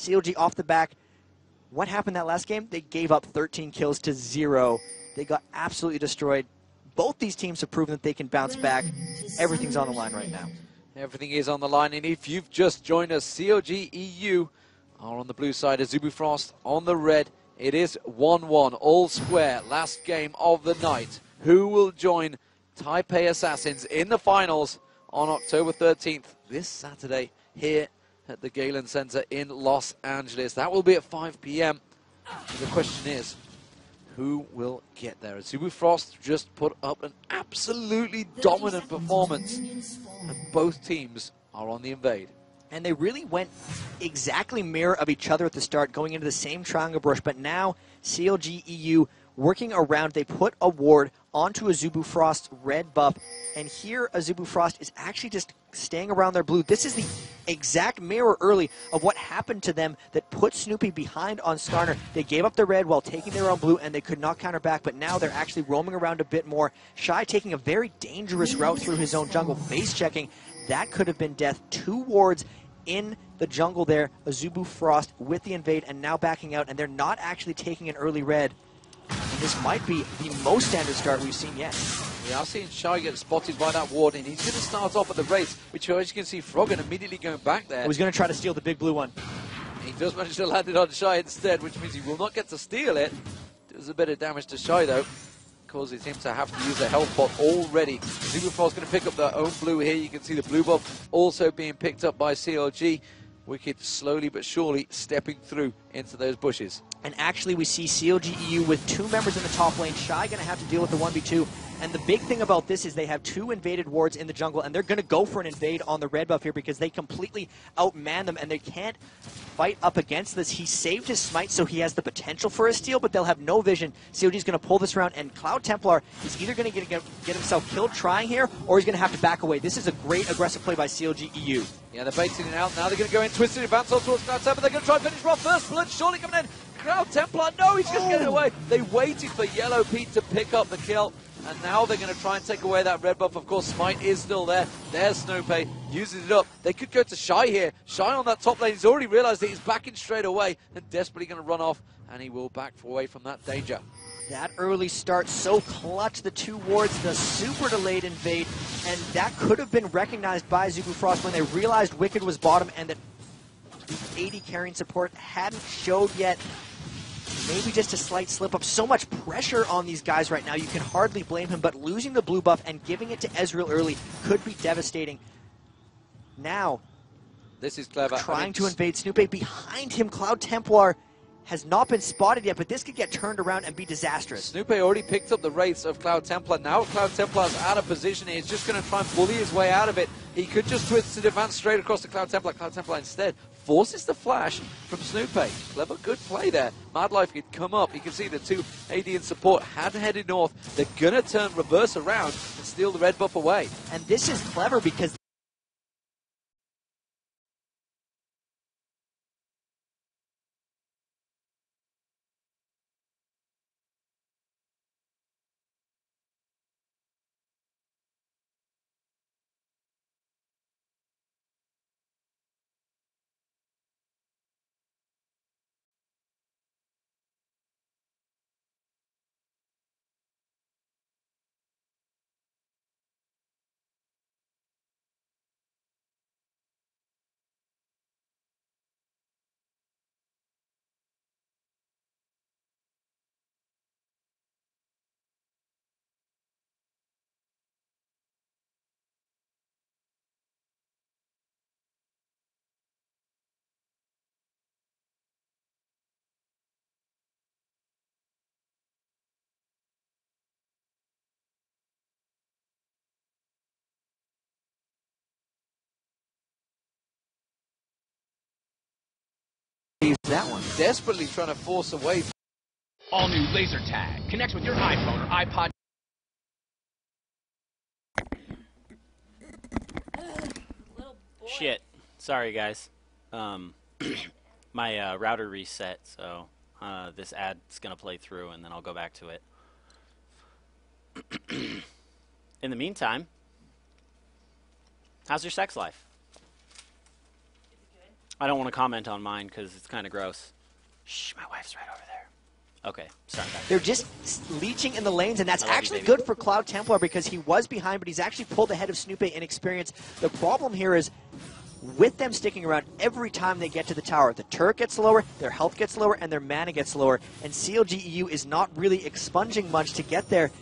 COG off the back. What happened that last game? They gave up 13 kills to 0. They got absolutely destroyed. Both these teams have proven that they can bounce back. Everything's on the line right now. Everything is on the line, and if you've just joined us, COG EU are on the blue side, Azubu Frost on the red. It is 1-1, all square, last game of the night. Who will join Taipei Assassins in the finals on October 13th, this Saturday, here at the Galen Center in Los Angeles? That will be at 5 p.m. The question is, who will get there? Azubu Frost just put up an absolutely dominant performance, and both teams are on the invade. And they really went exactly mirror of each other at the start, going into the same triangle brush, but now CLG EU working around, they put a ward onto Azubu Frost's red buff, and here Azubu Frost is actually just staying around their blue. This is the exact mirror early of what happened to them that put Snoopy behind on Skarner. They gave up the red while taking their own blue, and they could not counter back, but now they're actually roaming around a bit more. Shy taking a very dangerous route through his own jungle, base checking. That could have been death. 2 wards in the jungle there. Azubu Frost with the invade and now backing out, and they're not actually taking an early red. And this might be the most standard start we've seen yet. We are seeing Shy get spotted by that ward, and he's going to start off at the race, which as you can see, Froggen immediately going back there. He was going to try to steal the big blue one. He does manage to land it on Shy instead, which means he will not get to steal it. Does a bit of damage to Shy, though. Causes him to have to use a health pot already. Azubu Frost going to pick up their own blue here. You can see the blue buff also being picked up by CLG. Wicked slowly but surely stepping through into those bushes. And actually we see CLG EU with 2 members in the top lane. Shy going to have to deal with the 1v2. And the big thing about this is they have 2 invaded wards in the jungle, and they're going to go for an invade on the red buff here because they completely outman them, and they can't fight up against this. He saved his smite, so he has the potential for a steal, but they'll have no vision. COG is going to pull this around, and Cloud Templar is either going to get himself killed trying here, or he's going to have to back away. This is a great aggressive play by CLG EU. Yeah, they're baiting it out. Now they're going to go in, twisted, advance on towards Cloud Templar. They're going to try and finish off first. Blood surely coming in. Cloud Templar, no, he's just getting away. They waited for Yellow Pete to pick up the kill, and now they're going to try and take away that red buff. Of course, Smite is still there. There's Snowpay, uses it up. They could go to Shy here. Shy on that top lane. He's already realized that he's backing straight away and desperately going to run off, and he will back away from that danger. That early start so clutch, the 2 wards, the super delayed invade, and that could have been recognized by Azubu Frost when they realized Wicked was bottom and that the AD carrying support hadn't showed yet. Maybe just a slight slip up. So much pressure on these guys right now, you can hardly blame him, but losing the blue buff and giving it to Ezreal early could be devastating. Now, this is clever. Trying to invade Snoopy. Behind him, Cloud Templar has not been spotted yet, but this could get turned around and be disastrous. Snoopy already picked up the race of Cloud Templar. Now Cloud Templar's out of position. He's just going to try and bully his way out of it. He could just twist and advance straight across to Cloud Templar. Cloud Templar instead forces the flash from Snoopy. Clever, good play there. Madlife could come up. You can see the 2 AD in support had headed north. They're going to turn reverse around and steal the red buff away. And this is clever because that one. Desperately trying to force away. All new laser tag connects with your iPhone or iPod. Shit. Sorry, guys. My router reset, so this ad's going to play through, and then I'll go back to it. In the meantime, how's your sex life? I don't want to comment on mine because it's kind of gross. Shh, my wife's right over there. Okay, sorry. They're just leeching in the lanes, and that's I love you, actually baby. good for Cloud Templar because he was behind, but he's actually pulled ahead of Snoop in experience. The problem here is, with them sticking around, every time they get to the tower, the turret gets lower, their health gets lower, and their mana gets lower, and CLGEU is not really expunging much to get there.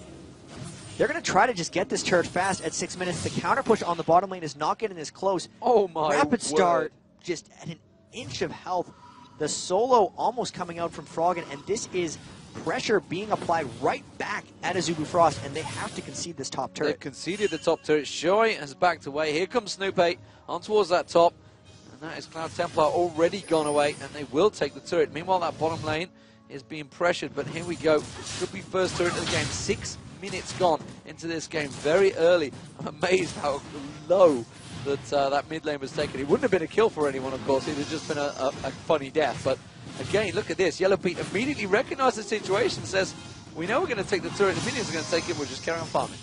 They're going to try to just get this turret fast at 6 minutes. The counter push on the bottom lane is not getting this close. Oh my Rapid Star word. just at an inch of health. The solo almost coming out from Froggen, and this is pressure being applied right back at Azubu Frost, and they have to concede this top They've turret. conceded the top turret. Shy has backed away. Here comes Snoop 8 on towards that top. And that is Cloud Templar already gone away, and they will take the turret. Meanwhile, that bottom lane is being pressured, but here we go. Could be first turret of the game. 6 minutes gone into this game very early. I'm amazed how low that mid lane was taken. It wouldn't have been a kill for anyone, of course. It would have just been a funny death. But again, look at this. Yellow Pete immediately recognizes the situation, says, we know we're going to take the turret, the minions are going to take it, we'll just carry on farming.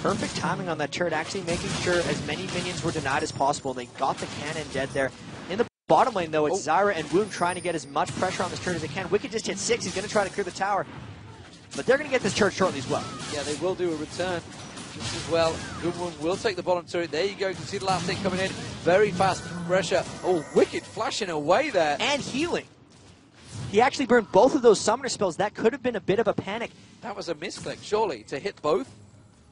Perfect timing on that turret, actually making sure as many minions were denied as possible. They got the cannon dead there. In the bottom lane, though, it's Zyra and Wound trying to get as much pressure on this turret as they can. Wicked just hit 6. He's going to try to clear the tower. But they're going to get this turret shortly as well. Yeah, they will do a return just as well. Good one will take the bottom turret. There you go. You can see the last hit coming in. Very fast pressure. Oh, Wicked flashing away there. And healing. He actually burned both of those summoner spells. That could have been a bit of a panic. That was a misclick, surely, to hit both.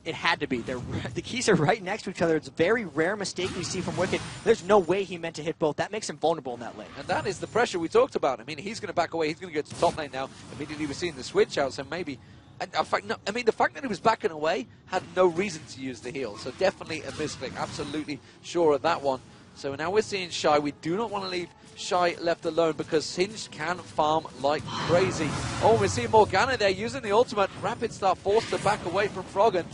It had to be. The keys are right next to each other. It's a very rare mistake we see from Wicked. There's no way he meant to hit both. That makes him vulnerable in that lane. And that is the pressure we talked about. I mean, he's going to back away. He's going to go to top lane now. Immediately we're seeing the switch out, so maybe... And in fact, no, I mean, the fact that he was backing away had no reason to use the heal. So definitely a misclick. Absolutely sure of that one. So now we're seeing Shy. We do not want to leave Shy left alone because Singed can farm like crazy. Oh, we're seeing Morgana there using the ultimate. Rapid Star forced to back away from Froggen.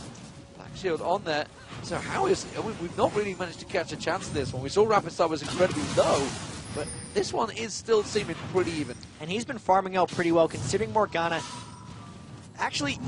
Black Shield on there. So how is... I mean, we've not really managed to catch a chance of this one. We saw Rapid Star was incredibly low, but this one is still seeming pretty even. And he's been farming out pretty well, considering Morgana. Actually,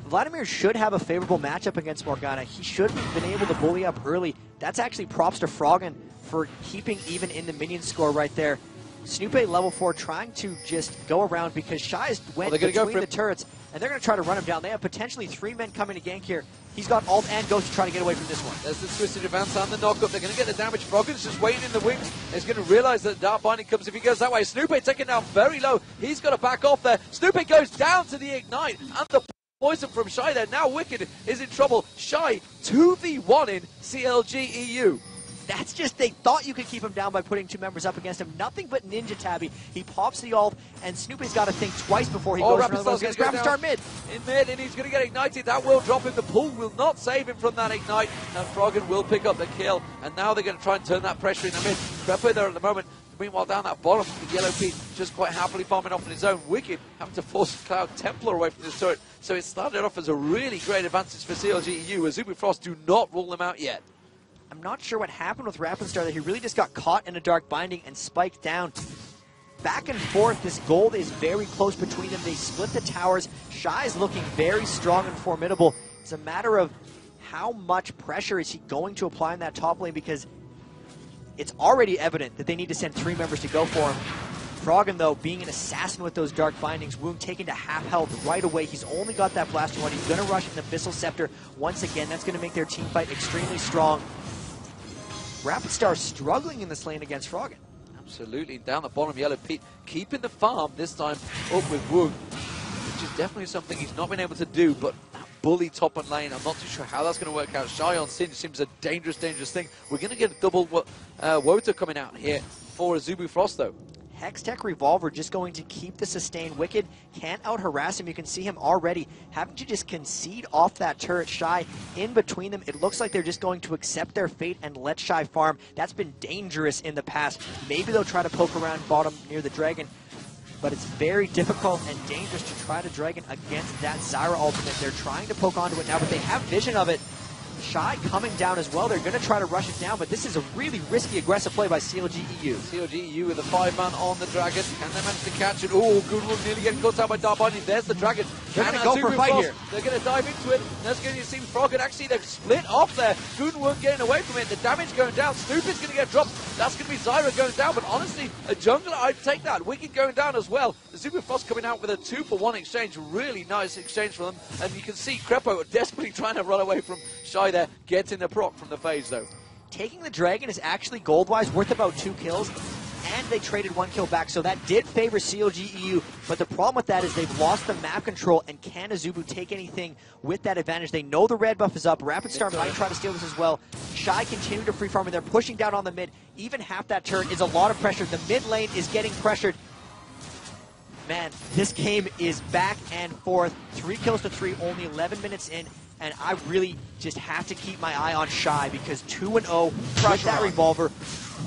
Vladimir should have a favorable matchup against Morgana. He should have been able to bully up early. That's actually props to Froggen for keeping even in the minion score right there. Snoopé level 4 trying to just go around because Shy went between the turrets, and they're going to try to run him down. They have potentially 3 men coming to gank here. He's got ult and Ghost to try to get away from this one. There's the twisted advance and the knock-up. They're going to get the damage. Froggen's just waiting in the wings. He's going to realize that Dark Binding comes if he goes that way. Snoopé taken down very low. He's got to back off there. Snoopé goes down to the Ignite, and the poison from Shy there. Now Wicked is in trouble. Shy 2v1 in CLGEU. That's just, they thought you could keep him down by putting 2 members up against him. Nothing but Ninja Tabby. He pops the ult, and Snoopy's got to think twice before he goes for another one against Rapid Star mid. In mid, and he's going to get ignited. That will drop him. The pull will not save him from that ignite, and Froggen will pick up the kill. And now they're going to try and turn that pressure in the mid. Prepper there at the moment. Meanwhile, down that bottom, the Yellow Pete just quite happily farming off on his own. Wicked having to force Cloud Templar away from this turret. So it started off as a really great advantage for CLGEU. Azubu Frost do not rule them out yet. I'm not sure what happened with Rapid Star, that he really just got caught in a Dark Binding and spiked down. Back and forth, this gold is very close between them. They split the towers. Shy's looking very strong and formidable. It's a matter of how much pressure is he going to apply in that top lane, because it's already evident that they need to send 3 members to go for him. Froggen, though, being an assassin with those Dark Bindings, Wound taken to half health right away. He's only got that Blasting one. He's going to rush an Abyssal Scepter once again. That's going to make their team fight extremely strong. Rapid Star struggling in this lane against Froggen. Absolutely. Down the bottom, Yellow Pete keeping the farm, this time up with Wound, which is definitely something he's not been able to do, but that bully top and lane, I'm not too sure how that's going to work out. Shy on Singed seems a dangerous thing. We're going to get a double Wota coming out here for Azubu Frost, though. Hextech Revolver just going to keep the sustain. Wicked can't out-harass him. You can see him already having to just concede off that turret. Shy in between them. It looks like they're just going to accept their fate and let Shy farm. That's been dangerous in the past. Maybe they'll try to poke around bottom near the Dragon, but it's very difficult and dangerous to try to Dragon against that Zyra ultimate. They're trying to poke onto it now, but they have vision of it. Shy coming down as well. They're going to try to rush it down, but this is a really risky, aggressive play by CLG EU. CLG EU with a 5-man on the Dragon. Can they manage to catch it? Oh, good one, nearly getting caught out by Darbani. There's the Dragon. They're going to go for a fight here. They're going to dive into it. That's going to see Frog, and actually they've split off there. Goonwon getting away from it. The damage going down. Snoopy's going to get dropped. That's going to be Zyra going down, but honestly, a jungler, I'd take that. Wicked going down as well. The Super Frost coming out with a 2-for-1 exchange. Really nice exchange for them. And you can see Krepo desperately trying to run away from Shy there. Gets in the proc from the phase though. Taking the Dragon is actually gold-wise worth about 2 kills, and they traded 1 kill back, so that did favor CLG EU, but the problem with that is they've lost the map control, and can Azubu take anything with that advantage? They know the red buff is up. Rapid Star might try to steal this as well. Shy continue to free farm, and they're pushing down on the mid. Even half that turret is a lot of pressure. The mid lane is getting pressured. Man, this game is back and forth. 3 kills to 3, only 11 minutes in. And I really just have to keep my eye on Shy because 2-0, crush that revolver.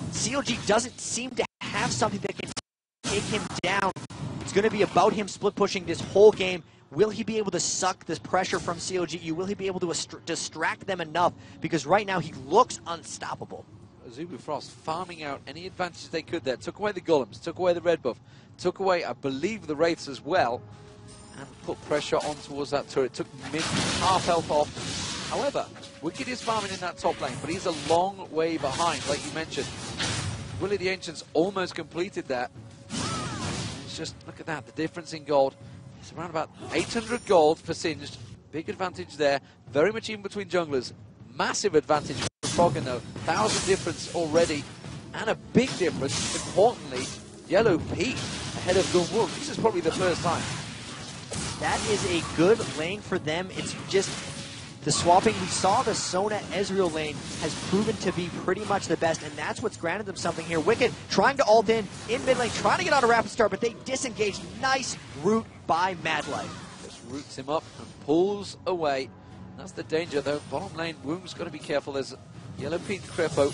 CLG doesn't seem to have something that can take him down. It's going to be about him split pushing this whole game. Will he be able to suck this pressure from CLGU? Will he be able to distract them enough? Because right now he looks unstoppable. Azubu Frost farming out any advantage they could there. Took away the golems, took away the red buff, took away, I believe, the wraiths as well. And put pressure on towards that turret. Took mid half health off. However, Wicked is farming in that top lane, but he's a long way behind, like you mentioned. Willie the Ancient's almost completed that. It's just, look at that, the difference in gold. It's around about 800 gold for Singed. Big advantage there. Very much even between junglers. Massive advantage for Froggen though. 1,000 difference already. And a big difference, importantly, Yellow Pete ahead of Gunwoo. This is probably the first time. That is a good lane for them. It's just the swapping. We saw the Sona Ezreal lane has proven to be pretty much the best, and that's what's granted them something here. Wicked trying to ult in mid lane, trying to get out of Rapid Star, but they disengage. Nice route by Madlife. Just roots him up and pulls away. That's the danger though. Bottom lane, Woong's got to be careful. There's Yellow Pete and Krepo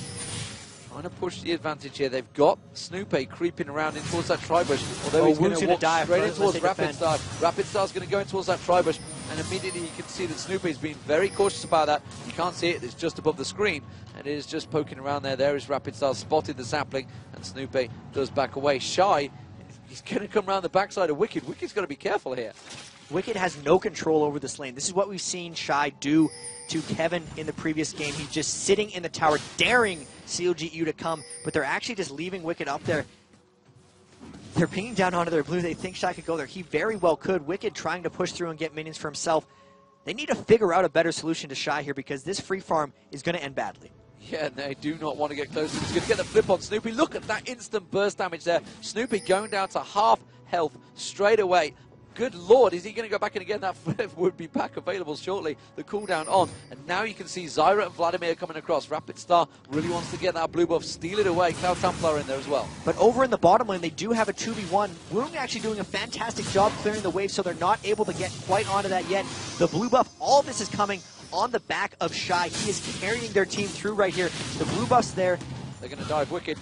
trying to push the advantage here. They've got Snoopy creeping around in towards that tri-bush, although he's going to walk straight in towards Rapid Star. Rapid Star's going to go in towards that tri-bush, and immediately you can see that Snoopy's been very cautious about that. You can't see it, it's just above the screen, and it is just poking around there. There is Rapid Star, spotted the sapling, and Snoopy does back away. Shy, he's going to come around the backside of Wicked. Wicked's got to be careful here. Wicked has no control over this lane. This is what we've seen Shy do to Kevin in the previous game. He's just sitting in the tower, daring CLGU to come, but they're actually just leaving Wicked up there. They're pinging down onto their blue. They think Shy could go there. He very well could. Wicked trying to push through and get minions for himself. They need to figure out a better solution to Shy here because this free farm is going to end badly. Yeah, they do not want to get close. He's going to get the flip on Snoopy. Look at that instant burst damage there. Snoopy going down to half health straight away. Good lord, is he going to go back in again? That flip would be back available shortly. The cooldown on. And now you can see Zyra and Vladimir coming across. Rapid Star really wants to get that blue buff, steal it away. Cloud Templar in there as well. But over in the bottom lane, they do have a 2v1. Woong actually doing a fantastic job clearing the wave, so they're not able to get quite onto that yet. The blue buff, all of this is coming on the back of Shy. He is carrying their team through right here. The blue buff's there. They're going to dive Wicked.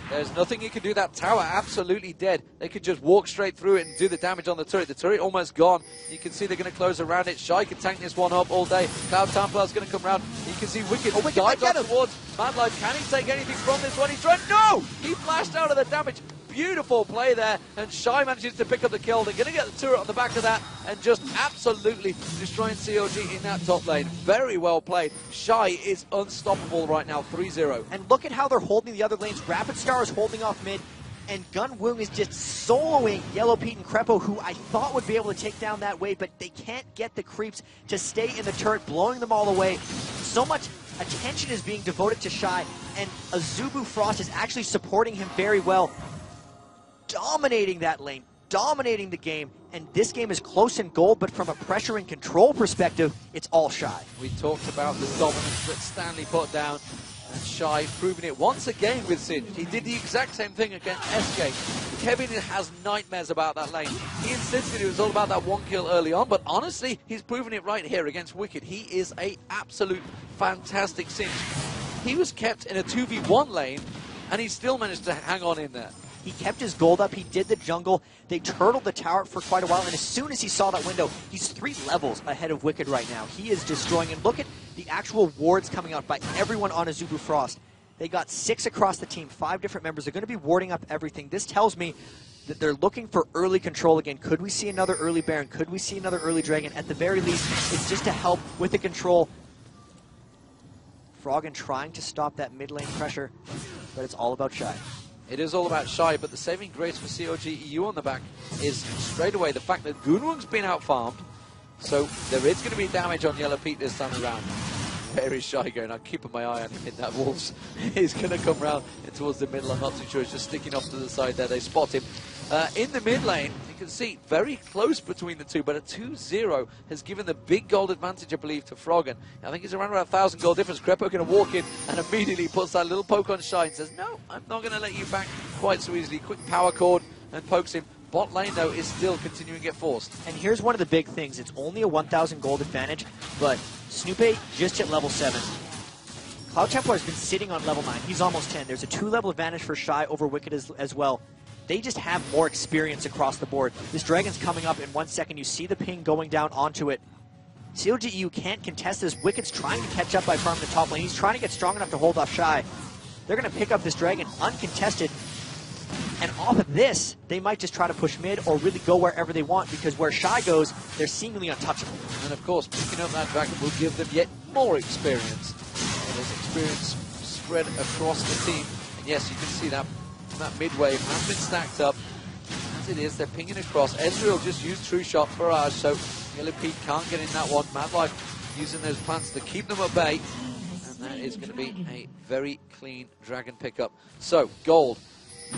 There's nothing he can do. That tower absolutely dead. They could just walk straight through it and do the damage on the turret. The turret almost gone. You can see they're going to close around it. Shy can tank this one up all day. Cloud Templar's going to come around. You can see Wicked dives on towards Madlife. Can he take anything from this one? He's trying. No! He flashed out of the damage. Beautiful play there, and Shy manages to pick up the kill. They're going to get the turret on the back of that and just absolutely destroying CLG in that top lane. Very well played. Shy is unstoppable right now, 3-0. And look at how they're holding the other lanes. Rapid Star is holding off mid, and Gunwoo is just soloing Yellow Pete and Krepo, who I thought would be able to take down that wave, but they can't get the creeps to stay in the turret, blowing them all away. So much attention is being devoted to Shy, and Azubu Frost is actually supporting him very well. Dominating that lane, dominating the game, and this game is close in gold, but from a pressure and control perspective, it's all Shy. We talked about the dominance that Stanley put down, and Shy proving it once again with Singed. He did the exact same thing against SK. Kevin has nightmares about that lane. He insisted it was all about that one kill early on, but honestly, he's proven it right here against Wicked. He is a absolute fantastic Singed. He was kept in a 2v1 lane, and he still managed to hang on in there. He kept his gold up. He did the jungle. They turtled the tower for quite a while, and as soon as he saw that window, he's 3 levels ahead of Wicked right now. He is destroying, and look at the actual wards coming out by everyone on Azubu Frost. They got 6 across the team, 5 different members. They're going to be warding up everything. This tells me that they're looking for early control again. Could we see another early Baron? Could we see another early Dragon? At the very least, it's just to help with the control. Froggen trying to stop that mid lane pressure, but it's all about Shy. It is all about Shy, but the saving grace for COG EU on the back is straight away the fact that Goonwung's been out-farmed, so there is going to be damage on Yellow Pete this time around. Where is Shy going? I'm keeping my eye on him in that Wolves. He's going to come round towards the middle. I'm not too sure. He's just sticking off to the side there. They spot him. In the mid lane, you can see very close between the two, but a 2-0 has given the big gold advantage, I believe, to Froggen. I think it's around about 1,000 gold difference. Krepo going to walk in and immediately puts that little poke on Shy and says, no, I'm not going to let you back quite so easily. Quick power chord and pokes him. Bot lane, though, is still continuing to get forced. And here's one of the big things. It's only a 1,000 gold advantage, but Snoopy just hit level 7. Cloud Templar has been sitting on level 9. He's almost 10. There's a 2-level advantage for Shy over Wicked as well. They just have more experience across the board. This Dragon's coming up in 1 second. You see the ping going down onto it. CLGEU can't contest this. Wicked's trying to catch up by farming the top lane. He's trying to get strong enough to hold off Shy. They're going to pick up this Dragon uncontested. And off of this, they might just try to push mid or really go wherever they want, because where Shy goes, they're seemingly untouchable. And of course, picking up that Dragon will give them yet more experience. And there's experience spread across the team. And yes, you can see that mid wave has been stacked up. As it is, they're pinging across. Ezreal just used True Shot Barrage, so Yellow Pete can't get in that one. Mad Life using those plants to keep them at bay. And that is going to be a very clean Dragon pickup. So, gold.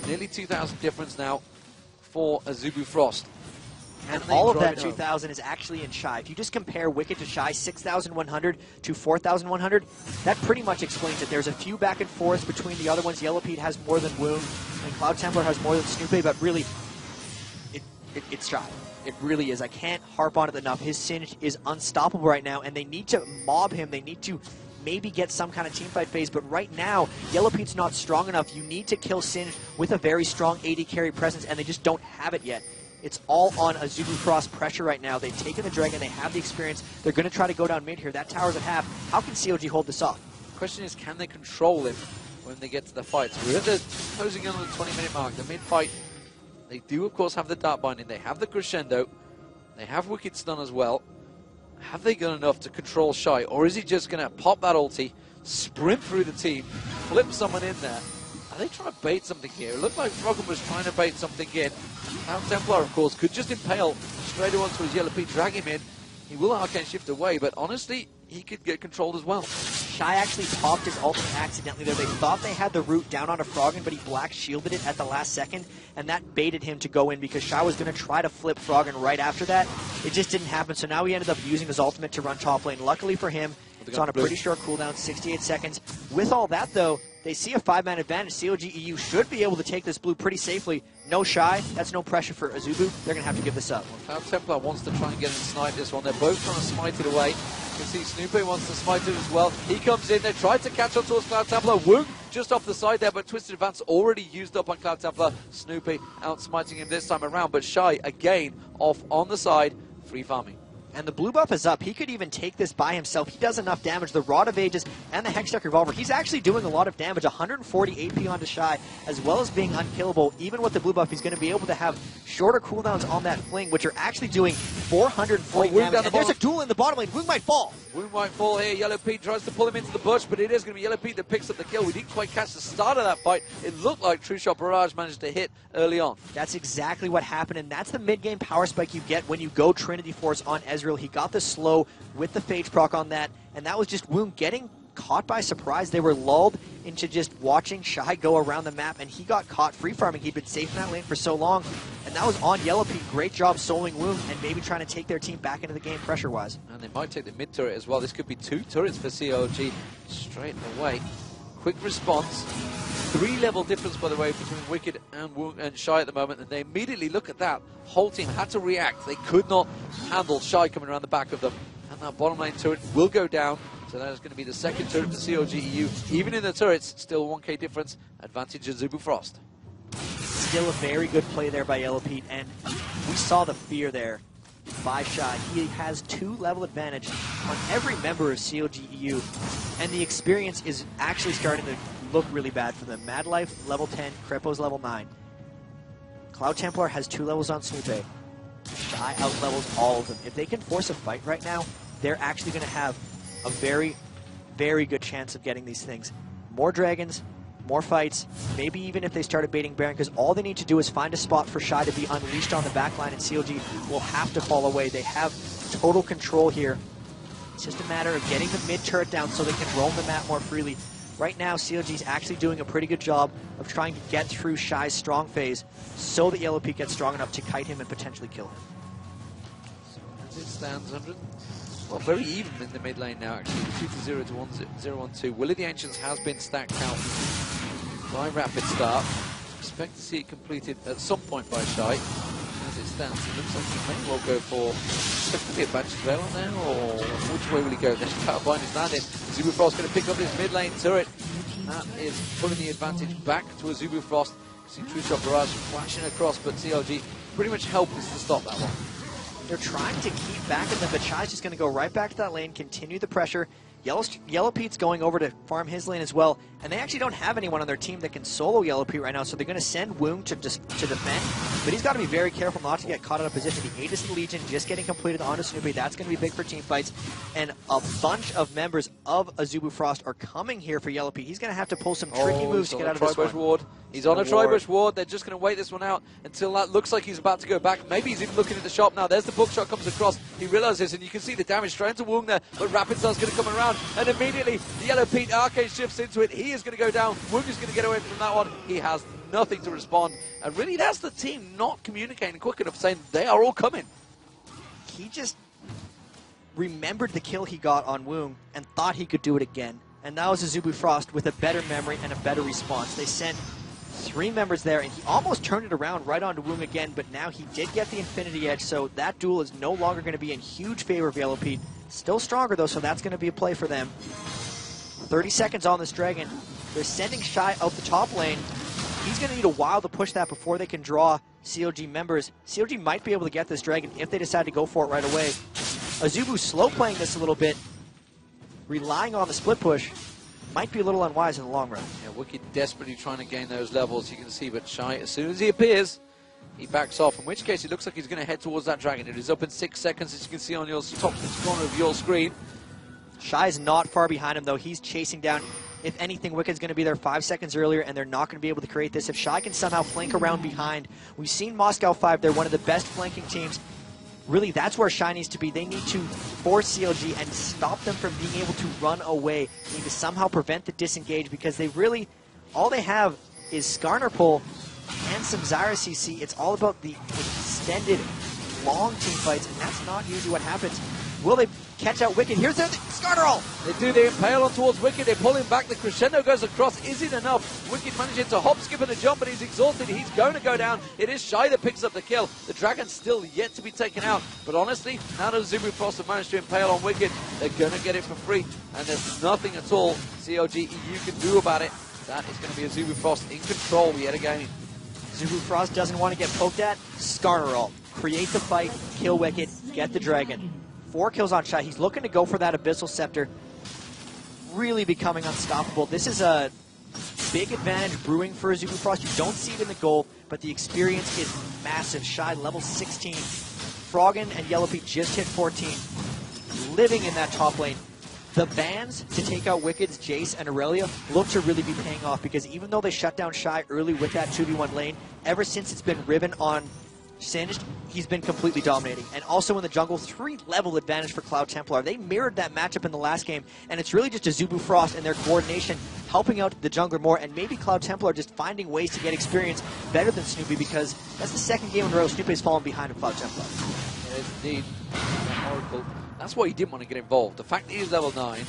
Nearly 2,000 difference now for Azubu Frost. And all of that 2,000 is actually in Shy. If you just compare Wicked to Shy, 6,100 to 4,100, that pretty much explains it. There's a few back and forths between the other ones. Yellow Pete has more than Wound, and Cloud Templar has more than Snoopy, but really, it's Shy. It really is. I can't harp on it enough. His Singed is unstoppable right now, and they need to mob him. They need to maybe get some kind of teamfight phase, but right now, Yellow Pete's not strong enough. You need to kill Singed with a very strong AD carry presence, and they just don't have it yet. It's all on Azubu Frost pressure right now. They've taken the Dragon. They have the experience. They're going to try to go down mid here. That tower's at half. How can COG hold this off? The question is, can they control him when they get to the fight? So we're at the closing in on the 20-minute mark. The mid-fight, they do, of course, have the Dark Binding. They have the Crescendo. They have Wicked Stun as well. Have they got enough to control Shy? Or is he just going to pop that ulti, sprint through the team, flip someone in there? Are they trying to bait something here? It looked like Froggen was trying to bait something in. Cloud Templar, of course, could just impale straight onto his Yellow Pete, drag him in. He will Arcane Shift away, but honestly, he could get controlled as well. Shy actually popped his ultimate accidentally there. They thought they had the root down onto Froggen, but he black shielded it at the last second, and that baited him to go in because Shy was going to try to flip Froggen right after that. It just didn't happen, so now he ended up using his ultimate to run top lane. Luckily for him, it's on a pretty short cooldown, 68 seconds. With all that, though, they see a 5-man advantage. CLGEU should be able to take this blue pretty safely. No Shy. That's no pressure for Azubu. They're going to have to give this up. Well, Cloud Templar wants to try and get and snipe this one. They're both trying to smite it away. You can see Snoopy wants to smite it as well. He comes in. They try to catch on towards Cloud Templar. Woong just off the side there, but Twisted Advance already used up on Cloud Templar. Snoopy out smiting him this time around, but Shy again off on the side, free farming. And the blue buff is up. He could even take this by himself. He does enough damage. The Rod of Ages and the Hextech Revolver. He's actually doing a lot of damage. 140 AP onto Shy, as well as being unkillable. Even with the blue buff, he's going to be able to have shorter cooldowns on that fling, which are actually doing 440 damage. And there's a duel in the bottom lane. Woong might fall. Woong might fall here. Yellow Pete tries to pull him into the bush, but it is going to be Yellow Pete that picks up the kill. We didn't quite catch the start of that fight. It looked like True Shot Barrage managed to hit early on. That's exactly what happened, and that's the mid-game power spike you get when you go Trinity Force on Ezreal. He got the slow with the Phage proc on that, and that was just Woong getting caught by surprise. They were lulled into just watching Shy go around the map, and he got caught free farming. He'd been safe in that lane for so long, and that was on Yellow Pete. Great job soloing Woong and maybe trying to take their team back into the game pressure-wise. And they might take the mid turret as well. This could be 2 turrets for CLG straight away. Quick response. 3-level difference, by the way, between Wicked and Woong and Shy at the moment, and they immediately look at that. Whole team had to react. They could not handle Shy coming around the back of them. And that bottom lane turret will go down, so that is going to be the second turret for CLGEU. Even in the turrets, still 1k difference, advantage Azubu Frost. Still a very good play there by Yellow Pete, and we saw the fear there by Shy. He has 2-level advantage on every member of CLG EU, and the experience is actually starting to look really bad for them. Mad Life, level 10, Krepo's level 9. Cloud Templar has 2 levels on Snoopé. Shy out-levels all of them. If they can force a fight right now, they're actually going to have a very, very good chance of getting these things. More dragons, more fights, maybe even if they started baiting Baron, because all they need to do is find a spot for Shy to be unleashed on the backline, and CLG will have to fall away. They have total control here. It's just a matter of getting the mid-turret down so they can roam the map more freely. Right now, CLG is actually doing a pretty good job of trying to get through Shy's strong phase so that Yellow Pete gets strong enough to kite him and potentially kill him. So as it stands, 100. Well, very even in the mid lane now, actually. 2-0 to 1-0-1-2. Willie the Ancients has been stacked out by Rapid Start. Expect to see it completed at some point by Shy. As it stands, it looks like he may well go for... There could be a Banshee Veil on there, or which way will he go? There's Powerbind is landed. Azubufrost going to pick up this mid lane turret. That is pulling the advantage back to Azubufrost. See True Shot Barrage flashing across, but CLG pretty much helpless to stop that one. They're trying to keep back at them, but Shy's just going to go right back to that lane, continue the pressure. Yellow Pete's going over to farm his lane as well, and they actually don't have anyone on their team that can solo Yellow Pete right now, so they're going to send Woong to defend, but he's got to be very careful not to get caught out of position. The Aegis of the Legion just getting completed onto Snoopy. That's going to be big for team fights, and a bunch of members of Azubufrost are coming here for Yellow Pete. He's going to have to pull some tricky moves to get out of this one. Ward. He's on a Tribush Ward. They're just going to wait this one out until that looks like he's about to go back. Maybe he's even looking at the shop now. There's the bookshot comes across. He realizes, and you can see the damage straight into Woong there, but Rapid Star's going to come around, and immediately the Yellow Pete Arcane shifts into it. He is going to go down. Woong is going to get away from that one. He has nothing to respond, and really that's the team not communicating quick enough, saying they are all coming. He just remembered the kill he got on Woong and thought he could do it again, and that was Azubufrost with a better memory and a better response. They sent 3 members there, and he almost turned it around right onto Woong again, but now he did get the Infinity Edge, so that duel is no longer going to be in huge favor of Yellow Pete. Still stronger, though, so that's going to be a play for them. 30 seconds on this Dragon. They're sending Shy out the top lane. He's going to need a while to push that before they can draw CLG members. CLG might be able to get this Dragon if they decide to go for it right away. Azubu slow playing this a little bit, relying on the split push. Might be a little unwise in the long run. Yeah, Wicked desperately trying to gain those levels, you can see, but Shy, as soon as he appears, he backs off, in which case it looks like he's going to head towards that Dragon. It is up in 6 seconds, as you can see on your top corner of your screen. Shy is not far behind him, though. He's chasing down. If anything, Wicked's going to be there 5 seconds earlier, and they're not going to be able to create this. If Shy can somehow flank around behind, we've seen Moscow 5. They're one of the best flanking teams. Really, that's where Shy needs to be. They need to force CLG and stop them from being able to run away. They need to somehow prevent the disengage, because they really, all they have is Skarner pull and some Zyra CC. It's all about the extended, long team fights, and that's not usually what happens. Will they catch out Wicked? Here's the Skarner ult! They do, they impale on towards Wicked, they pull him back, the crescendo goes across. Is it enough? Wicked manages to hop, skip, and a jump, but he's exhausted. He's going to go down. It is Shy that picks up the kill. The Dragon's still yet to be taken out, but honestly, now that Azubufrost have managed to impale on Wicked, they're going to get it for free, and there's nothing at all CLG EU can do about it. That is going to be Azubufrost in control yet again. Azubufrost doesn't want to get poked at. Skarner ult. Create the fight, kill Wicked, get the Dragon. 4 kills on Shy. He's looking to go for that Abyssal Scepter. Really becoming unstoppable. This is a big advantage brewing for Azubufrost. You don't see it in the goal, but the experience is massive. Shy level 16. Froggen and Yellow Pete just hit 14. Living in that top lane. The bans to take out Wicked's Jace and Aurelia look to really be paying off, because even though they shut down Shy early with that 2v1 lane, ever since it's been Riven on Singed, he's been completely dominating. And also in the jungle, 3-level advantage for Cloud Templar. They mirrored that matchup in the last game, and it's really just Azubufrost and their coordination helping out the jungler more, and maybe Cloud Templar just finding ways to get experience better than Snoopy, because that's the 2nd game in a row Snoopy's fallen behind of Cloud Templar. It is indeed. Oracle. That's why he didn't want to get involved. The fact that he's level 9,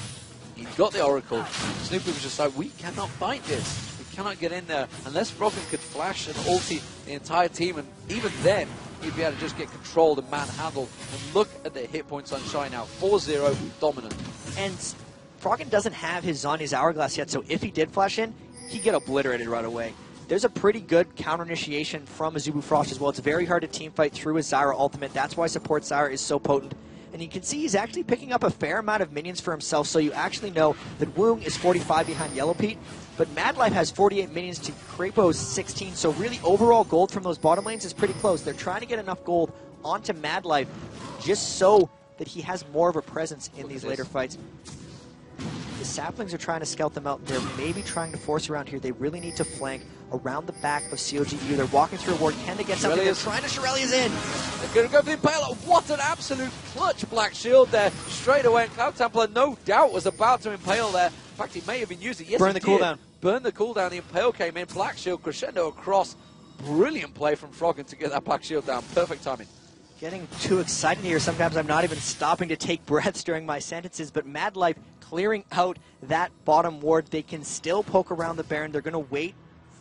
he got the Oracle. Snoopy was just like, we cannot fight this. Cannot get in there unless Froggen could flash and ulti the entire team, and even then he'd be able to just get controlled and manhandled. And look at the hit points on Shy now, 4-0, dominant. And Froggen doesn't have his Zhonya's Hourglass yet, so if he did flash in, he'd get obliterated right away. There's a pretty good counter initiation from Azubufrost as well. It's very hard to team fight through his Zyra ultimate. That's why support Zyra is so potent. And and you can see he's actually picking up a fair amount of minions for himself, so you actually know that Woong is 45 behind Yellow Pete, but Madlife has 48 minions to Krapo's 16, so really overall gold from those bottom lanes is pretty close. They're trying to get enough gold onto Madlife just so that he has more of a presence in these later fights. The Saplings are trying to scout them out. They're maybe trying to force around here. They really need to flank around the back of COGU. They're walking through a ward. Can they get something? They're trying to Shirelia's in. They're going to go for the Impale. What an absolute clutch Black Shield there. Straight away, and Cloud Templar, no doubt, was about to Impale there. In fact, he may have been using it. Yes, burn the cooldown. Burn the cooldown. The Impale came in. Black Shield, crescendo across. Brilliant play from Froggen to get that Black Shield down. Perfect timing. Getting too excited here. Sometimes I'm not even stopping to take breaths during my sentences, but Madlife clearing out that bottom ward. They can still poke around the Baron. They're going to wait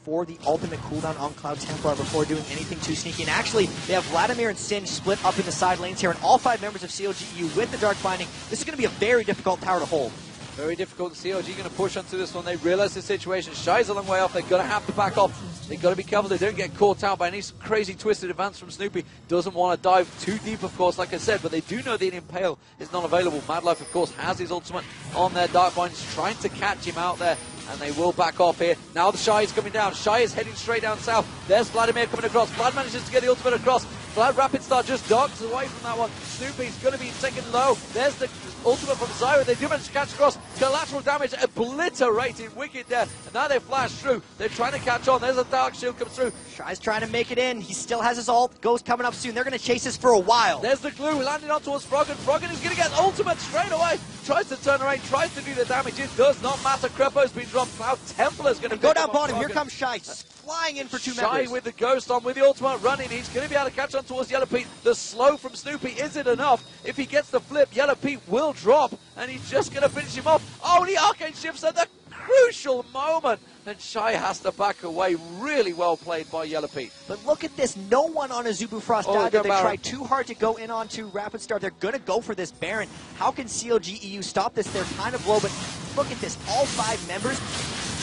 for the ultimate cooldown on Cloud Templar before doing anything too sneaky. And actually, they have Vladimir and Sin split up in the side lanes here, and all 5 members of COGU with the Dark Binding. This is going to be a very difficult tower to hold. Very difficult. COG going to push onto this one. They realize the situation. Shy's a long way off. They're going to have to back off. They've got to be careful they don't get caught out by any crazy twisted advance from Snoopy. Doesn't want to dive too deep, of course, like I said, but they do know the Impale is not available. Madlife, of course, has his ultimate on their Dark Binds, trying to catch him out there, and they will back off here. Now the Shy is coming down. Shy is heading straight down south. There's Vladimir coming across. Vlad manages to get the ultimate across. Vlad Rapid Star just darts away from that one. Snoopy's going to be taken low. There's the ultimate from Zyra. They do manage to catch across. Collateral damage obliterating Wicked there. And now they flash through. They're trying to catch on. There's a Dark Shield come through. Shy's trying to make it in. He still has his ult. Ghost coming up soon. They're going to chase this for a while. There's the glue. Landing on towards Froggen. Froggen is going to get ultimate straight away. Tries to turn around. Tries to do the damage. It does not matter. Crepo's been dropped. Cloud Templar's going to go down bottom. Here comes Shy. Flying in for 2 members. Shy with the Ghost on, with the ultimate running. He's going to be able to catch on towards Yellow Pete. The slow from Snoopy isn't enough. If he gets the flip, Yellow Pete will drop, and he's just going to finish him off. Oh, the Arcane shifts at the crucial moment, and Shy has to back away. Really well played by Yellow Pete. But look at this. No one on Azubu Frost died. They tried too hard to go in onto Rapid Star. They're going to go for this Baron. How can COGEU stop this? They're kind of low, but look at this. All 5 members,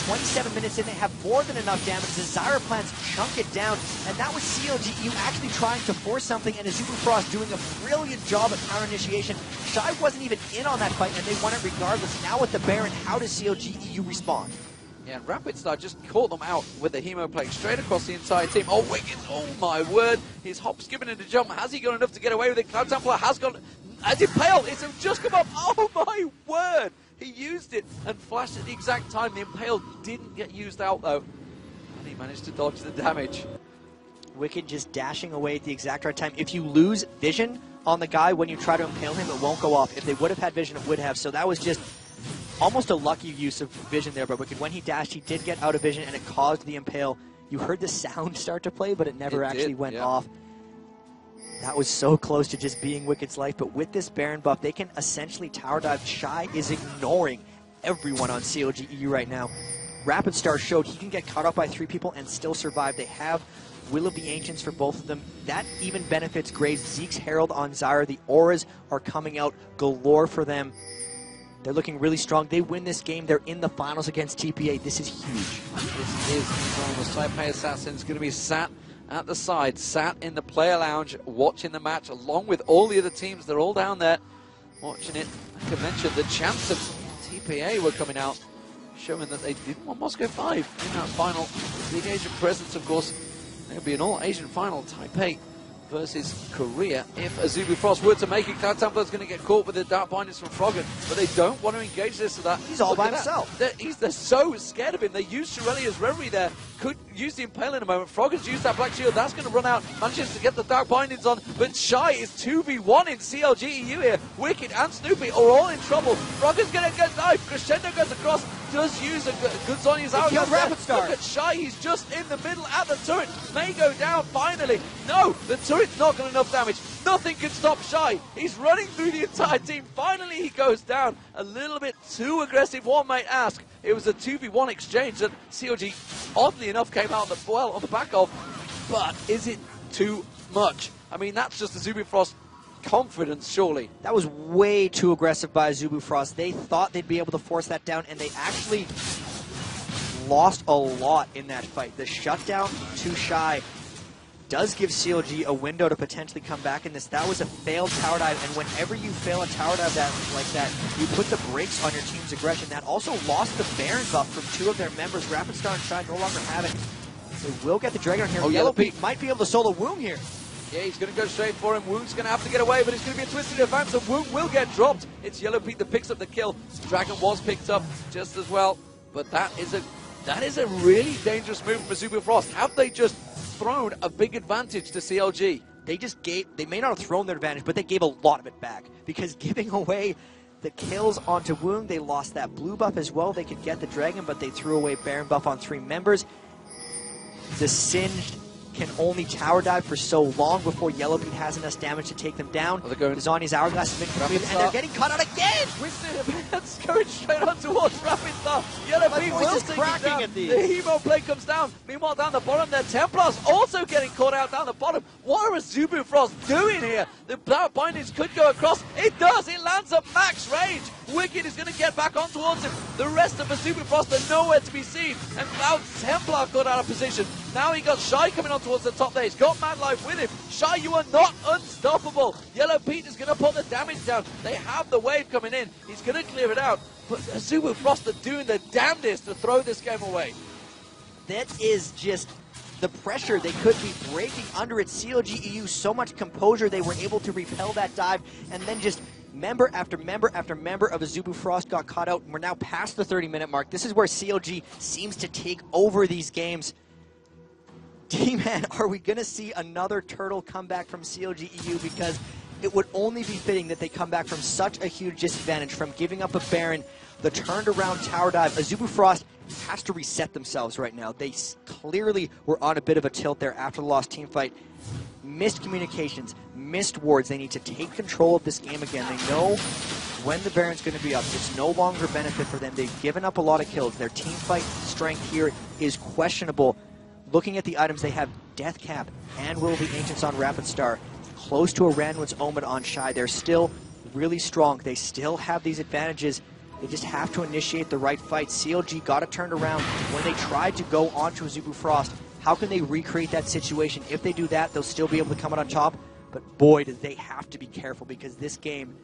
27 minutes in, they have more than enough damage. The Zyra plans chunk it down, and that was COGEU actually trying to force something, and Azubu Frost doing a brilliant job of counter initiation. Shy wasn't even in on that fight, and they won it regardless. Now with the Baron, how does COGEU respond? Yeah, Rapid Star just caught them out with the Hemo Plague straight across the entire team. Oh, Wicked, oh my word. His hop skipping into jump. Has he got enough to get away with it? Cloud Templar has got, as Impale, it's just come up. Oh my word. He used it and flashed at the exact time. The Impale didn't get used out though. And he managed to dodge the damage. Wicked just dashing away at the exact right time. If you lose vision on the guy when you try to impale him, it won't go off. If they would have had vision, it would have. So that was just almost a lucky use of vision there by Wicked. When he dashed, he did get out of vision, and it caused the Impale. You heard the sound start to play, but it never actually went off. That was so close to just being Wicked's life, but with this Baron buff, they can essentially tower dive. Shy is ignoring everyone on COGEU right now. Rapid Star showed he can get caught up by 3 people and still survive. They have Will of the Ancients for both of them. That even benefits Graves. Zeke's Herald on Zyra. The auras are coming out galore for them. They're looking really strong. They win this game. They're in the finals against TPA. This is huge. This is enormous. Taipei Assassin's going to be sat at the side, sat in the player lounge, watching the match along with all the other teams. They're all down there watching it. Like I mentioned, the champs of TPA were coming out, showing that they didn't want Moscow 5 in that final. Big Asian presence, of course. It'll be an all-Asian final, Taipei versus Korea. If Azubu Frost were to make it, Cloud Templar's going to get caught with the Dark Binders from Froggen, but they don't want to engage this or that. He's all by himself. They're so scared of him. They used Shirelia's Reverie there. Could use the Impale in a moment. Froggen's used that Black Shield. That's going to run out. Manages to get the Dark Bindings on, but Shy is 2v1 in CLGEU here. Wicked and Snoopy are all in trouble. Froggen's going to get knifed. Crescendo goes across. Does use a good Zhonya's out. Rapid Star. Look at Shy. He's just in the middle at the turret. May go down finally. No, the turret's not got enough damage. Nothing can stop Shy. He's running through the entire team. Finally, he goes down. A little bit too aggressive, one might ask. It was a 2v1 exchange that COG, oddly enough, came out on the back of. But is it too much? I mean, that's just the Azubu Frost confidence, surely. That was way too aggressive by Azubu Frost. They thought they'd be able to force that down, and they actually lost a lot in that fight. The shutdown too Shy does give CLG a window to potentially come back in this. That was a failed tower dive, and whenever you fail a tower dive like that, you put the brakes on your team's aggression. That also lost the Baron buff from 2 of their members. Rapid Star and Shy no longer have it. They will get the Dragon here. Oh, Yellow Pete might be able to solo Woong here. Yeah, he's going to go straight for him. Woong's going to have to get away, but it's going to be a twisted advance, and Woong will get dropped. It's Yellow Pete that picks up the kill. Dragon was picked up just as well, but that is a really dangerous move from Azubu Frost. Have they just thrown a big advantage to CLG? They may not have thrown their advantage, but they gave a lot of it back, because giving away the kills onto Woong, they lost that blue buff as well. They could get the Dragon, but they threw away Baron buff on 3 members. The Singed can only tower dive for so long before Yellow Pete has enough damage to take them down. Zani's Hourglass has been completed, and they're getting cut out again! Twisted advance going straight on towards Rapid Star. Yellow Pete will take it down. The Hemo play comes down. Meanwhile, down the bottom, their Templars also getting caught out down the bottom. What are Azubu Frost doing here? The bindings could go across. It does. It lands at max range. Wicked is going to get back on towards him. The rest of Azubu Frost are nowhere to be seen. And Cloud's Templar got out of position. Now he got Shy coming on towards the top there. He's got Mad Life with him. Shy, you are not unstoppable. Yellow Pete is going to put the damage down. They have the wave coming in. He's going to clear it out. But Azubu Frost are doing the damnedest to throw this game away. That is just the pressure they could be breaking under it. CLG EU, so much composure, they were able to repel that dive, and then just member after member after member of Azubu Frost got caught out. And we're now past the 30-minute mark. This is where CLG seems to take over these games. D-Man, are we going to see another turtle comeback from CLG EU? Because it would only be fitting that they come back from such a huge disadvantage, from giving up a Baron, the turned around tower dive. Azubu Frost has to reset themselves right now. They clearly were on a bit of a tilt there after the lost team fight. Missed communications, missed wards. They need to take control of this game again. They know when the Baron's going to be up. It's no longer a benefit for them. They've given up a lot of kills. Their team fight strength here is questionable. Looking at the items, they have Death Cap and Will of the Ancients on Rapid Star. Close to a Randuin's Omen on Shy. They're still really strong. They still have these advantages. They just have to initiate the right fight. CLG got it turned around when they tried to go onto Azubu Frost. How can they recreate that situation? If they do that, they'll still be able to come out on top. But boy, do they have to be careful, because this game,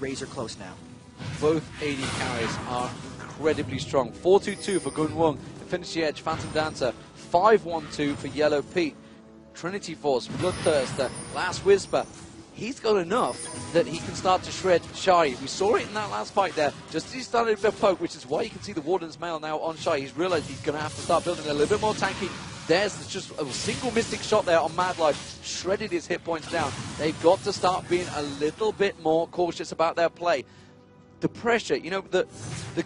razor close now. Both AD carries are incredibly strong. 4-2-2 for Gun Woong. Infinity Edge, Phantom Dancer. 5-1-2 for Yellow Pete. Trinity Force, Bloodthirster, Last Whisper. He's got enough that he can start to shred Shy. We saw it in that last fight there, just as he started to poke, which is why you can see the Warden's Mail now on Shy. He's realized he's going to have to start building a little bit more tanky. There's just a single Mystic shot there on Mad Life, shredded his hit points down. They've got to start being a little bit more cautious about their play. The pressure, you know, the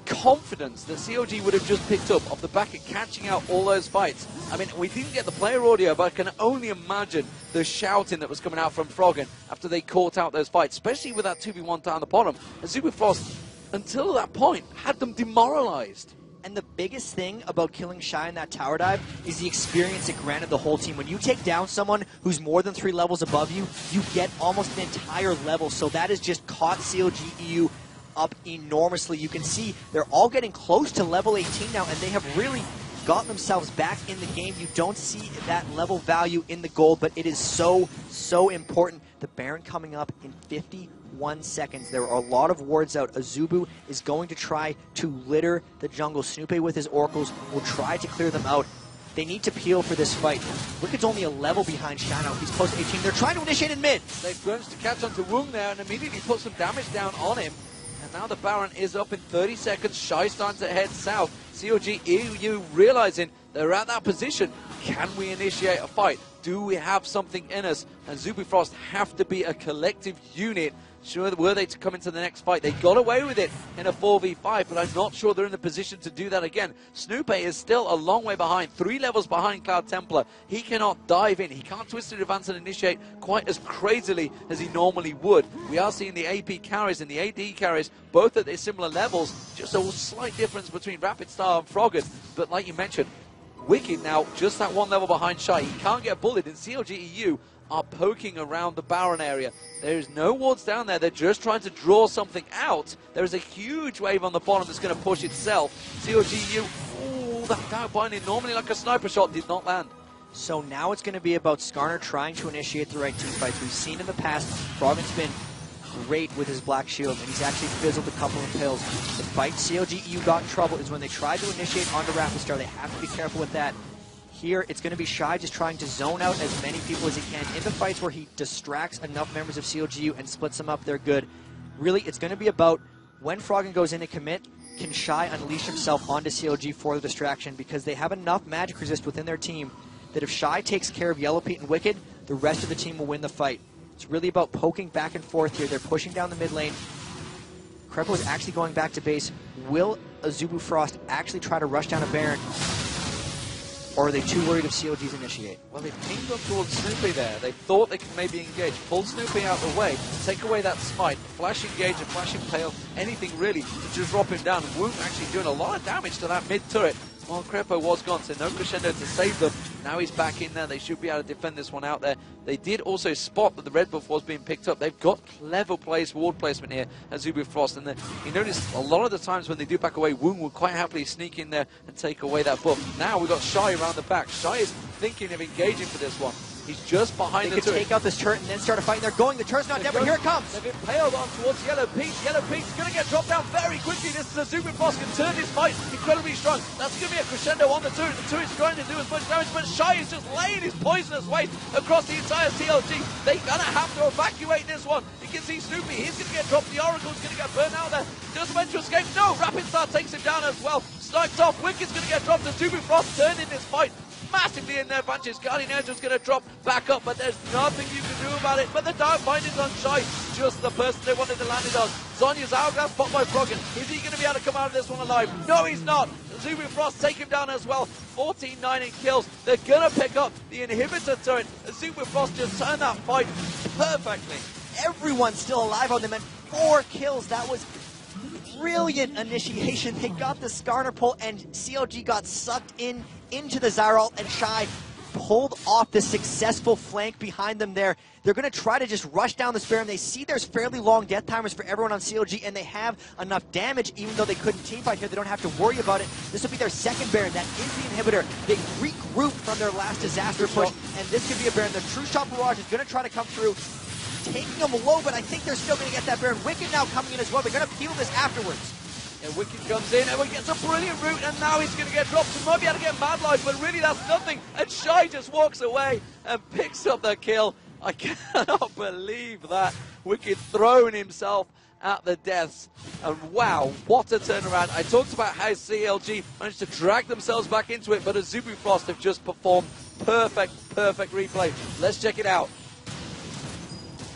confidence that CLG would have just picked up off the back of catching out all those fights. I mean, we didn't get the player audio, but I can only imagine the shouting that was coming out from Froggen after they caught out those fights, especially with that 2v1 down the bottom. Azubu Frost, until that point, had them demoralized. And the biggest thing about killing Shy in that tower dive is the experience it granted the whole team. When you take down someone who's more than 3 levels above you, you get almost an entire level. So that has just caught CLG EU up enormously. You can see they're all getting close to level 18 now, and they have really got themselves back in the game. You don't see that level value in the gold, but it is so, so important. The Baron coming up in 51 seconds. There are a lot of wards out. Azubu is going to try to litter the jungle. Snoopy with his oracles will try to clear them out. They need to peel for this fight. Wicked's only a level behind Shadow. He's close to 18. They're trying to initiate in mid. They've managed to catch onto Woong there and immediately put some damage down on him. And now the Baron is up in 30 seconds. Shy starting to head south. CLG EU realizing they're at that position. Can we initiate a fight? Do we have something in us? And Azubu Frost have to be a collective unit. Sure, were they to come into the next fight? They got away with it in a 4v5, but I'm not sure they're in the position to do that again. Snoopy is still a long way behind, 3 levels behind Cloud Templar. He cannot dive in. He can't twist it, advance, and initiate quite as crazily as he normally would. We are seeing the AP carries and the AD carries both at their similar levels. Just a slight difference between Rapid Star and Froggen. But like you mentioned, Wicked now just that 1 level behind Shy. He can't get bullied, and CLG EU are poking around the Baron area. There is no wards down there. They're just trying to draw something out. There is a huge wave on the bottom that's going to push itself. CLG EU, ooh, that down binding, normally like a sniper shot, did not land. So now it's going to be about Skarner trying to initiate the right team fights. We've seen in the past, Froggen's been great with his Black Shield, and he's actually fizzled a couple of pills. The fight CLGEU got in trouble is when they tried to initiate onto Rapistar. They have to be careful with that. Here, it's going to be Shy just trying to zone out as many people as he can. In the fights where he distracts enough members of CLGU and splits them up, they're good. Really, it's going to be about when Froggen goes in to commit, can Shy unleash himself onto CLG for the distraction, because they have enough magic resist within their team that if Shy takes care of Yellow Pete and Wicked, the rest of the team will win the fight. It's really about poking back and forth here. They're pushing down the mid lane. Krepo is actually going back to base. Will Azubu Frost actually try to rush down a Baron? Or are they too worried if CLG's initiate? Well, they pinged up towards Snoopy there. They thought they could maybe engage. Pull Snoopy out of the way, take away that smite, flash engage, a flash impale, anything really to just drop him down. Wound actually doing a lot of damage to that mid turret. Well, Krepo was gone, so no Crescendo to save them. Now he's back in there. They should be able to defend this one out there. They did also spot that the red buff was being picked up. They've got clever ward placement here at Azubu Frost. And you notice a lot of the times when they do back away, Woong will quite happily sneak in there and take away that buff. Now we've got Shy around the back. Shy is thinking of engaging for this one. He's just behind the turret. They could take out this turret and then start a fight. They're going. The turret's not dead, but here it comes. They've impaled on towards Yellow Pete. Yellow Pete's going to get dropped down very quickly. This is Azubu Frost can turn his fight incredibly strong. That's going to be a crescendo on the turret. The turret's trying to do as much damage, but Shy is just laying his poisonous weight across the entire CLG. They're going to have to evacuate this one. You can see Snoopy. He's going to get dropped. The Oracle's going to get burned out there. Does manage to escape? No. Rapidstar takes him down as well. Snipes off. Wicked's going to get dropped. Azubu Frost turned in this fight massively in their bunches. Guardian Angel's going to drop back up, but there's nothing you can do about it. But the down findings on Shy, just the person they wanted to land it on. Zhonya's hourglass spot by Froggen. Is he going to be able to come out of this one alive? No, he's not. Azubu Frost take him down as well. 14-9 in kills. They're going to pick up the inhibitor turret. Azubu Frost just turned that fight perfectly. Everyone's still alive on them, and 4 kills. That was brilliant initiation. They got the Skarner pull, and CLG got sucked into the Zyralt, and Shy pulled off the successful flank behind them there. They're going to try to just rush down this Baron. They see there's fairly long death timers for everyone on CLG, and they have enough damage, even though they couldn't teamfight here. They don't have to worry about it. This will be their second Baron. That is the inhibitor. They regroup from their last disaster push, and this could be a Baron. The True Shot Barrage is going to try to come through, taking them low, but I think they're still going to get that Baron. Wicked now coming in as well. They're going to peel this afterwards. And Wicked comes in, and Wicked gets a brilliant route, and now he's going to get dropped. He might be able to get Mad Life, but really that's nothing. And Shy just walks away and picks up the kill. I cannot believe that. Wicked throwing himself at the deaths. And wow, what a turnaround. I talked about how CLG managed to drag themselves back into it, but Azubu Frost have just performed perfect replay. Let's check it out.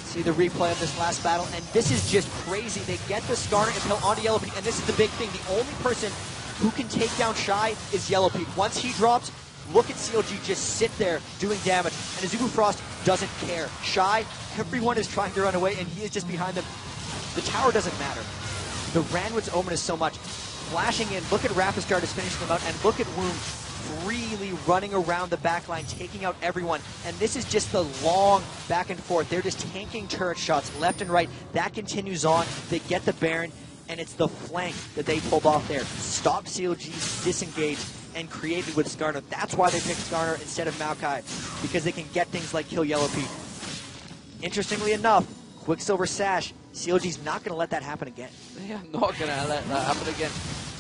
See the replay of this last battle, and this is just crazy. They get the Skarner Impale onto Yellow Pete, and this is the big thing. The only person who can take down Shy is Yellow Pete. Once he drops, look at CLG just sit there doing damage, and Azubu Frost doesn't care. Shy, everyone is trying to run away, and he is just behind them. The tower doesn't matter. The Ranwood's Omen is so much. Flashing in, look at Rapistar just finishing them out, and look at Wound freely running around the backline, taking out everyone. And this is just the long back and forth. They're just tanking turret shots left and right. That continues on. They get the Baron, and it's the flank that they pulled off there. Stop CLG, disengage, and created with Skarner. That's why they picked Skarner instead of Maokai, because they can get things like kill Yellow Pete. Interestingly enough, Quicksilver Sash, CLG's not going to let that happen again. They are not going to let that happen again.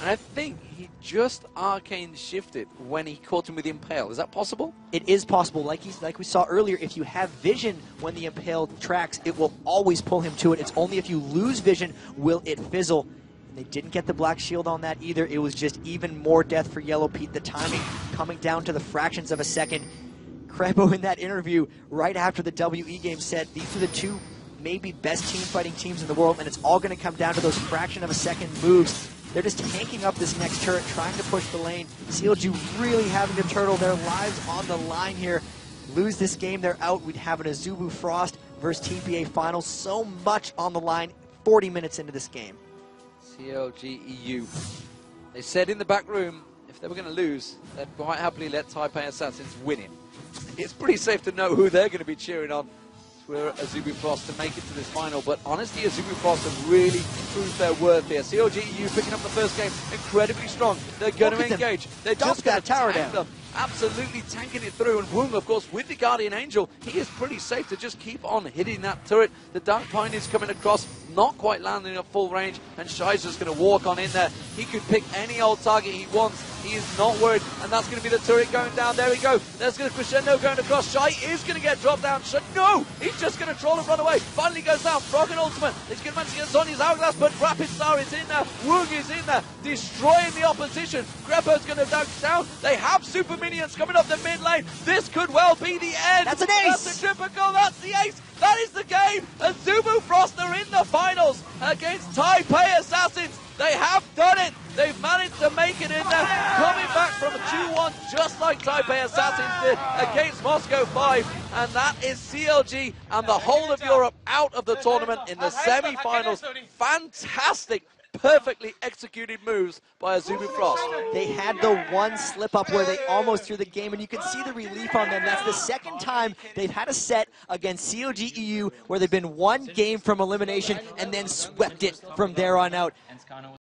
And I think he just arcane shifted when he caught him with the Impale. Is that possible? It is possible. Like we saw earlier, if you have vision when the Impale tracks, it will always pull him to it. It's only if you lose vision will it fizzle. And they didn't get the Black Shield on that either. It was just even more death for Yellow Pete. The timing coming down to the fractions of a second. Krepo in that interview right after the WE game said these are the two maybe best team fighting teams in the world, and it's all going to come down to those fraction of a second moves. They're just tanking up this next turret, trying to push the lane. CLG really having to turtle their lives on the line here. Lose this game, they're out. We'd have an Azubu Frost versus TPA final. So much on the line 40 minutes into this game. CLG EU. They said in the back room, if they were going to lose, they'd quite happily let Taipei Assassins win it. It's pretty safe to know who they're going to be cheering on for Azubu Frost to make it to this final, but honestly, Azubu Frost have really proved their worth here. CLG EU picking up the first game incredibly strong. They're going to engage. They're just going to tower down them. absolutely tanking it through. And Woong, of course, with the Guardian Angel, he is pretty safe to just keep on hitting that turret. The Dark Pine is coming across, not quite landing at full range, and Shai's just going to walk on in there. He could pick any old target he wants. He is not worried, and that's going to be the turret going down. There we go. There's going to Crescendo going across. Shai is going to get dropped down. No! He's just going to troll and run away. Finally goes down. Frog and Ultimate. He's going to manage to get Sonya's Hourglass, but Rapid Star is in there. Woong is in there, destroying the opposition. Greppo's going to dunk down. They have super minions coming up the mid lane. This could well be the end. That's an ace! That's a triple goal. That's the ace. That is the game. And Zubu Frost are in the finals against Taipei Assassins. They have done it. They've managed to make it in there, coming back from a 2-1 just like Taipei Assassins did against Moscow 5. And that is CLG and the whole of Europe out of the tournament in the semi-finals. Fantastic, perfectly executed moves by Zubu Frost. They had the one slip up where they almost threw the game, and you can see the relief on them. That's the second time they've had a set against CLG EU where they've been one game from elimination and then swept it from there on out.